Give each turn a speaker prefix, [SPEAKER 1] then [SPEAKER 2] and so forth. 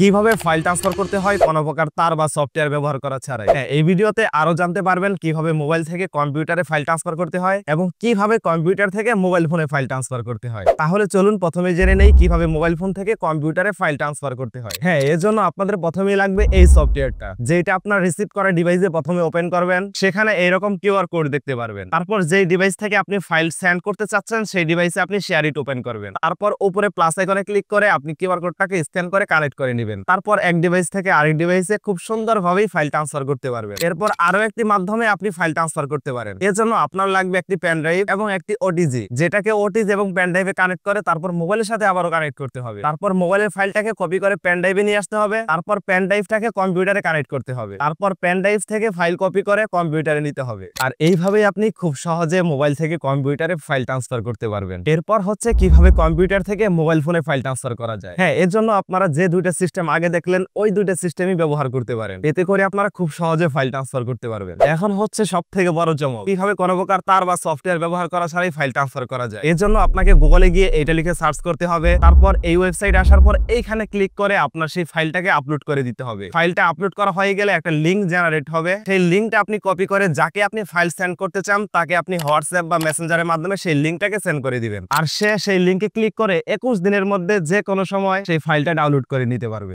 [SPEAKER 1] কিভাবে file transfer করতে হয় কোনো প্রকার তার বা সফটওয়্যার ব্যবহার করা ছাড়াই। এই ভিডিওতে আরো জানতে পারবেন কিভাবে মোবাইল থেকে কম্পিউটারে ফাইল ট্রান্সফার করতে হয় এবং কিভাবে কম্পিউটার থেকে মোবাইল ফোনে ফাইল ট্রান্সফার করতে হয়। তাহলে চলুন প্রথমে জেনে নেই কিভাবে মোবাইল ফোন থেকে কম্পিউটারে ফাইল ট্রান্সফার করতে হয়। এর জন্য আপনাদের প্রথমেই লাগবে এই সফটওয়্যারটা, যেটা আপনার রিসিভ করা ডিভাইসে প্রথমে ওপেন করবেন। সেখানে এইরকম কিউআর কোড দেখতে পারবেন। তারপর যেই ডিভাইস থেকে আপনি ফাইল সেন্ড করতে চাচ্ছেন সেই ডিভাইসে আপনি শেয়ার ইট ওপেন করবেন। তারপর উপরে প্লাস আইকনে ক্লিক করে আপনি কিউআর কোডটাকে স্ক্যান করে কানেক্ট করে নেবেন। তারপর এক ডিভাইস থেকে আরেক ডিভাইসে খুব সুন্দরভাবেই ফাইল ট্রান্সফার করতে পারবেন। এরপর আরো একটি মাধ্যমে আপনি ফাইল ট্রান্সফার করতে পারেন। এর জন্য আপনার লাগবে একটি পেন ড্রাইভ এবং একটি ওটিজি, যেটাকে ওটিজি এবং পেন ড্রাইভে কানেক্ট করে তারপর মোবাইলের সাথে আবারও কানেক্ট করতে হবে। তারপর মোবাইলের ফাইলটাকে কপি করে পেন ড্রাইভে নিয়ে আসতে হবে। তারপর পেন ড্রাইভটাকে কম্পিউটারে কানেক্ট করতে হবে। তারপর পেন ড্রাইভ থেকে ফাইল কপি করে কম্পিউটারে নিতে হবে। আর এইভাবেই আপনি খুব সহজে মোবাইল থেকে কম্পিউটারে ফাইল ট্রান্সফার করতে পারবেন। এরপর হচ্ছে কিভাবে কম্পিউটার থেকে মোবাইল ফোনে ফাইল ট্রান্সফার করা যায়। এর জন্য আপনারা যে দুইটা সিস্টেম আগে দেখলেন ওই দুইটা সিস্টেমই ব্যবহার করতে পারেন। এতে করে আপনারা খুব সহজে ফাইল ট্রান্সফার করতে পারবেন। এখন হচ্ছে সবথেকে বড় চমক, কিভাবে কোনো প্রকার তার বা সফটওয়্যার ব্যবহার করা ছাড়াই ফাইল ট্রান্সফার করা যায়। এর জন্য আপনাকে গুগলে গিয়ে এইটা লিখে সার্চ করতে হবে। তারপর এই ওয়েবসাইটে আসার পর এইখানে ক্লিক করে আপনার সেই ফাইলটাকে আপলোড করে দিতে হবে। ফাইলটা আপলোড করা হয়ে গেলে একটা লিংক জেনারেট হবে। সেই লিংকটা আপনি কপি করে যাকে আপনি ফাইল সেন্ড করতে চান তাকে আপনি হোয়াটসঅ্যাপ বা মেসেঞ্জারের মাধ্যমে সেই লিংকটাকে সেন্ড করে দিবেন। আর সে সেই লিংকে ক্লিক করে 21 দিনের মধ্যে যে কোনো সময় সেই ফাইলটা ডাউনলোড করে নিতে পারবে।